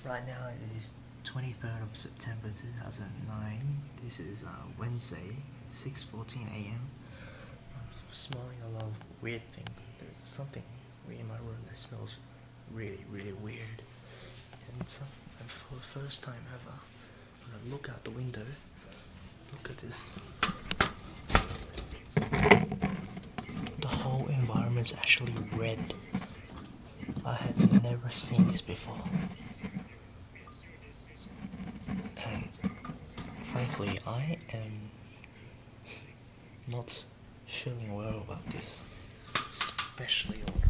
Right now it is 23rd of September 2009. This is Wednesday, 6:14 a.m. I'm smelling a lot of weird things. There's something in my room that smells really, really weird. And for the first time ever, when I look out the window, look at this. The whole environment is actually red. I had never seen this before. And frankly, I am not feeling well about this, especially on